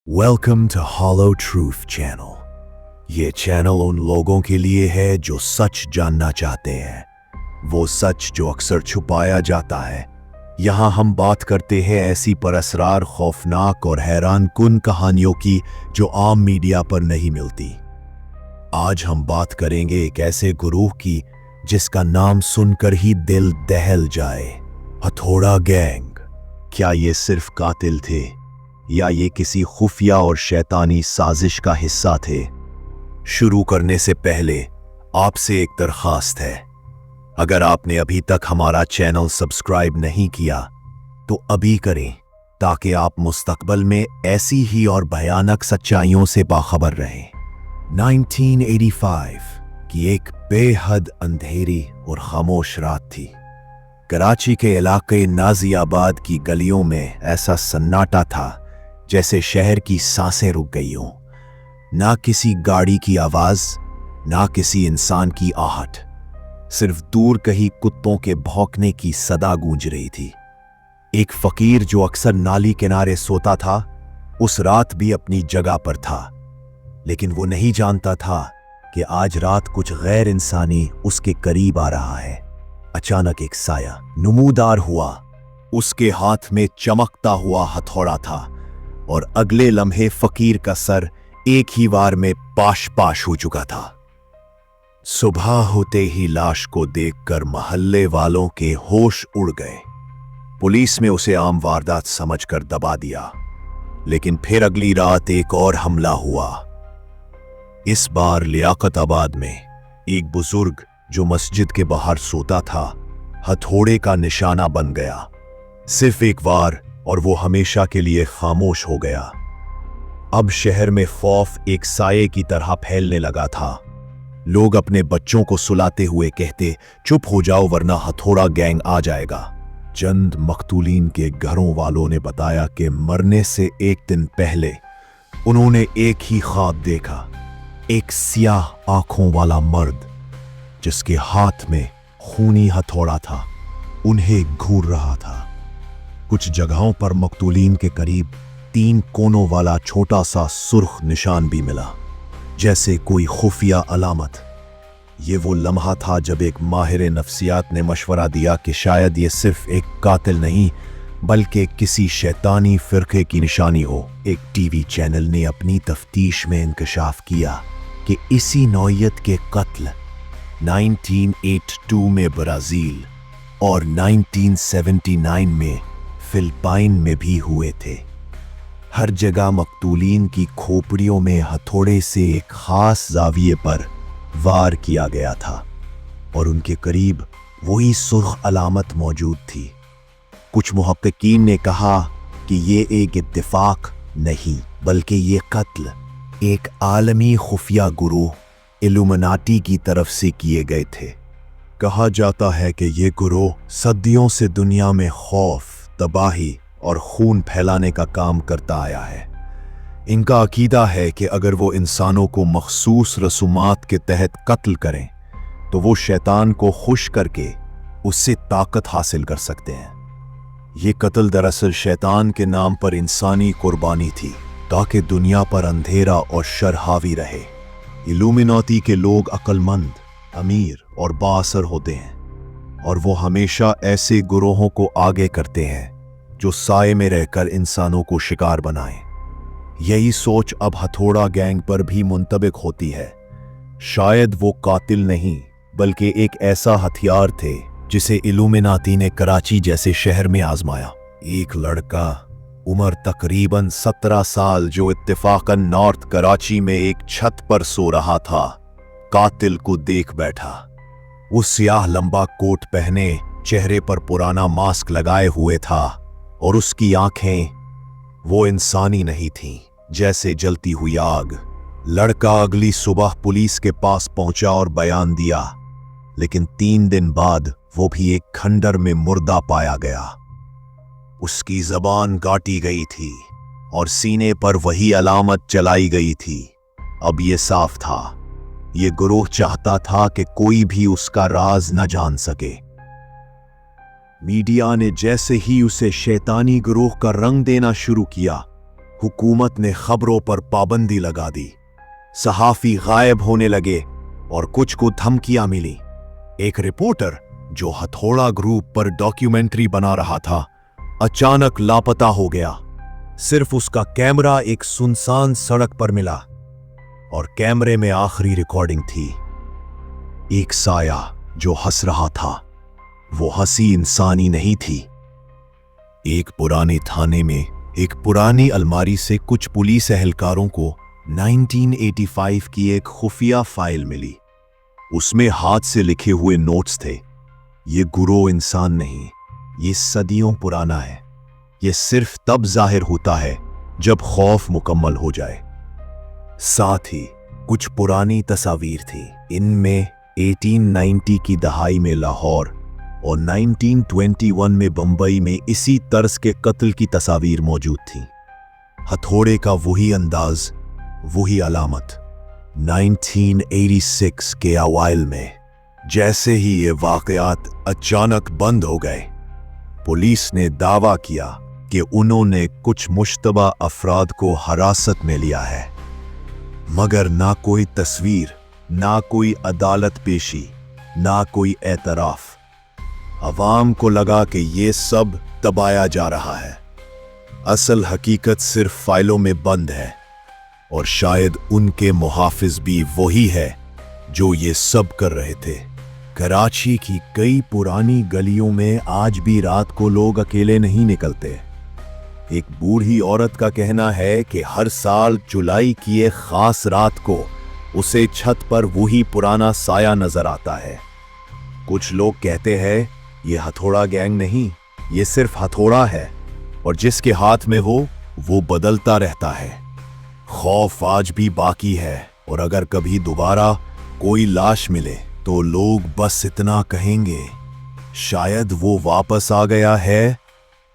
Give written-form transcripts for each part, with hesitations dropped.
Welcome to Hollow Truth Channel. ये channel उन लोगों के लिए है जो सच जानना चाहते हैं, वो सच जो अक्सर छुपाया जाता है। यहाँ हम बात करते हैं ऐसी परअसरार, खौफनाक और हैरानकुन कहानियों की जो आम मीडिया पर नहीं मिलती। आज हम बात करेंगे एक ऐसे गुरूह की जिसका नाम सुनकर ही दिल दहल जाए, हथौड़ा गैंग। क्या ये सिर्फ कातिल थे या ये किसी खुफिया और शैतानी साजिश का हिस्सा थे? शुरू करने से पहले आपसे एक दरखास्त है, अगर आपने अभी तक हमारा चैनल सब्सक्राइब नहीं किया तो अभी करें ताकि आप मुस्तकबिल में ऐसी ही और भयानक सच्चाइयों से बाखबर रहें। 1985 की एक बेहद अंधेरी और खामोश रात थी। कराची के इलाके नाजियाबाद की गलियों में ऐसा सन्नाटा था जैसे शहर की सांसें रुक गई हों। ना किसी गाड़ी की आवाज, ना किसी इंसान की आहट, सिर्फ दूर कहीं कुत्तों के भौंकने की सदा गूंज रही थी। एक फकीर जो अक्सर नाली किनारे सोता था, उस रात भी अपनी जगह पर था, लेकिन वो नहीं जानता था कि आज रात कुछ गैर इंसानी उसके करीब आ रहा है। अचानक एक साया नमूदार हुआ, उसके हाथ में चमकता हुआ हथौड़ा था और अगले लम्हे फकीर का सर एक ही वार में पाश पाश हो चुका था। सुबह होते ही लाश को देखकर मोहल्ले वालों के होश उड़ गए। पुलिस में उसे आम वारदात समझकर दबा दिया, लेकिन फिर अगली रात एक और हमला हुआ। इस बार लियाकताबाद में एक बुजुर्ग जो मस्जिद के बाहर सोता था, हथौड़े का निशाना बन गया। सिर्फ एक वार और वो हमेशा के लिए खामोश हो गया। अब शहर में खौफ एक साये की तरह फैलने लगा था। लोग अपने बच्चों को सुलाते हुए कहते, चुप हो जाओ वरना हथौड़ा गैंग आ जाएगा। चंद मकतूलीन के घरों वालों ने बताया कि मरने से एक दिन पहले उन्होंने एक ही ख्वाब देखा, एक सियाह आंखों वाला मर्द जिसके हाथ में खूनी हथौड़ा था, उन्हें घूर रहा था। कुछ जगहों पर मकतूलीन के करीब 3 कोनों वाला छोटा सा सुर्ख निशान भी मिला, जैसे कोई खुफिया अलामत। ये वो लम्हा था जब एक माहिर नफ्सियात ने मशवरा दिया कि शायद ये सिर्फ एक कातिल नहीं बल्कि किसी शैतानी फिरके की निशानी हो। एक टीवी चैनल ने अपनी तफ्तीश में इंकशाफ किया कि इसी नौयत के कत्ल 1982 में ब्राजील और 1979 में फिलिपाइन में भी हुए थे। हर जगह मकतूलीन की खोपड़ियों में हथौड़े से एक खास जाविये पर वार किया गया था और उनके करीब वही सुर्ख अलामत मौजूद थी। कुछ मुहक्किकीन ने कहा कि ये एक इत्तेफाक नहीं बल्कि ये कत्ल एक आलमी खुफिया गुरूह इल्यूमिनाटी की तरफ से किए गए थे। कहा जाता है कि ये गुरूह सदियों से दुनिया में खौफ, तबाही और खून फैलाने का काम करता आया है। इनका अकीदा है कि अगर वो इंसानों को मखसूस रसूमात के तहत कत्ल करें तो वो शैतान को खुश करके उससे ताकत हासिल कर सकते हैं। ये कत्ल दरअसल शैतान के नाम पर इंसानी कुर्बानी थी ताकि दुनिया पर अंधेरा और शर हावी रहे। इल्यूमिनाटी के लोग अक्लमंद, अमीर और बाअसर होते हैं और वो हमेशा ऐसे गुरोहों को आगे करते हैं जो साए में रहकर इंसानों को शिकार बनाएं। यही सोच अब हथौड़ा गैंग पर भी मुंतबिक होती है। शायद वो कातिल नहीं बल्कि एक ऐसा हथियार थे जिसे इल्यूमिनाटी ने कराची जैसे शहर में आजमाया। एक लड़का उम्र तकरीबन 17 साल जो इत्तेफाकन नॉर्थ कराची में एक छत पर सो रहा था, कातिल को देख बैठा। वो सियाह लंबा कोट पहने, चेहरे पर पुराना मास्क लगाए हुए था और उसकी आंखें वो इंसानी नहीं थीं, जैसे जलती हुई आग। लड़का अगली सुबह पुलिस के पास पहुंचा और बयान दिया, लेकिन 3 दिन बाद वो भी एक खंडर में मुर्दा पाया गया। उसकी जबान काटी गई थी और सीने पर वही अलामत चलाई गई थी। अब ये साफ था, ये गुरूह चाहता था कि कोई भी उसका राज न जान सके। मीडिया ने जैसे ही उसे शैतानी गुरूह का रंग देना शुरू किया, हुकूमत ने खबरों पर पाबंदी लगा दी, सहाफी गायब होने लगे और कुछ को धमकियां मिली। एक रिपोर्टर जो हथौड़ा ग्रुप पर डॉक्यूमेंट्री बना रहा था, अचानक लापता हो गया। सिर्फ उसका कैमरा एक सुनसान सड़क पर मिला और कैमरे में आखिरी रिकॉर्डिंग थी। एक साया जो हंस रहा था, वो हंसी इंसानी नहीं थी। एक पुराने थाने में एक पुरानी अलमारी से कुछ पुलिस एहलकारों को 1985 की एक खुफिया फाइल मिली। उसमें हाथ से लिखे हुए नोट्स थे। ये गुरो इंसान नहीं, ये सदियों पुराना है। ये सिर्फ तब जाहिर होता है जब खौफ मुकम्मल हो जाए। साथ ही कुछ पुरानी तस्वीर थी। इनमें 1890 की दहाई में लाहौर और 1921 में बंबई में इसी तर्ज के कत्ल की तस्वीर मौजूद थी। हथौड़े का वही अंदाज, वही अलामत। 1986 के अवाइल में जैसे ही ये वाकयात अचानक बंद हो गए, पुलिस ने दावा किया कि उन्होंने कुछ मुश्तबा अफराद को हिरासत में लिया है, मगर ना कोई तस्वीर, ना कोई अदालत पेशी, ना कोई एतराफ। अवाम को लगा कि ये सब दबाया जा रहा है। असल हकीकत सिर्फ फाइलों में बंद है और शायद उनके मुहाफिज भी वही है जो ये सब कर रहे थे। कराची की कई पुरानी गलियों में आज भी रात को लोग अकेले नहीं निकलते। एक बूढ़ी औरत का कहना है कि हर साल जुलाई की एक खास रात को उसे छत पर वही पुराना साया नजर आता है। कुछ लोग कहते हैं ये हथौड़ा गैंग नहीं, ये सिर्फ हथौड़ा है और जिसके हाथ में हो वो बदलता रहता है। खौफ आज भी बाकी है और अगर कभी दोबारा कोई लाश मिले तो लोग बस इतना कहेंगे, शायद वो वापस आ गया है,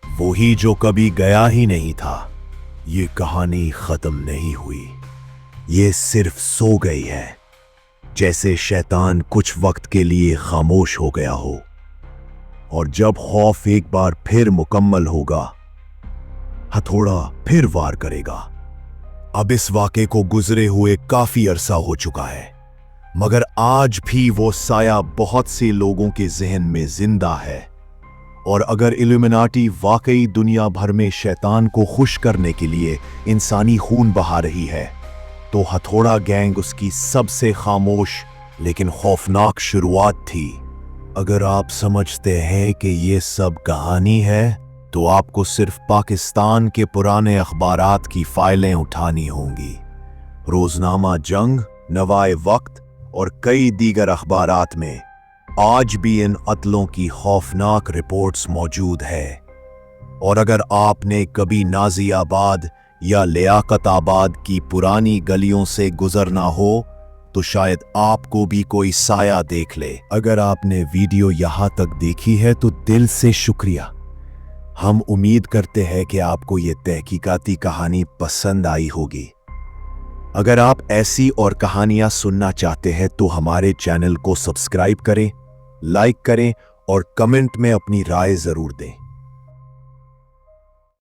वही जो कभी गया ही नहीं था। ये कहानी खत्म नहीं हुई, ये सिर्फ सो गई है, जैसे शैतान कुछ वक्त के लिए खामोश हो गया हो। और जब खौफ एक बार फिर मुकम्मल होगा, हथौड़ा फिर वार करेगा। अब इस वाक़े को गुजरे हुए काफी अरसा हो चुका है, मगर आज भी वो साया बहुत से लोगों के जहन में जिंदा है। और अगर इल्यूमिनाटी वाकई दुनिया भर में शैतान को खुश करने के लिए इंसानी खून बहा रही है, तो हथौड़ा गैंग उसकी सबसे खामोश लेकिन खौफनाक शुरुआत थी। अगर आप समझते हैं कि ये सब कहानी है, तो आपको सिर्फ पाकिस्तान के पुराने अखबारात की फाइलें उठानी होंगी। रोजनामा जंग, नवाए वक्त और कई दीगर अखबारात में आज भी इन कत्लों की खौफनाक रिपोर्ट्स मौजूद है। और अगर आपने कभी नाजियाबाद या लियाकताबाद की पुरानी गलियों से गुजरना हो, तो शायद आपको भी कोई साया देख ले। अगर आपने वीडियो यहाँ तक देखी है तो दिल से शुक्रिया। हम उम्मीद करते हैं कि आपको ये तहकीकाती कहानी पसंद आई होगी। अगर आप ऐसी और कहानियां सुनना चाहते हैं तो हमारे चैनल को सब्सक्राइब करें, लाइक करें और कमेंट में अपनी राय जरूर दें।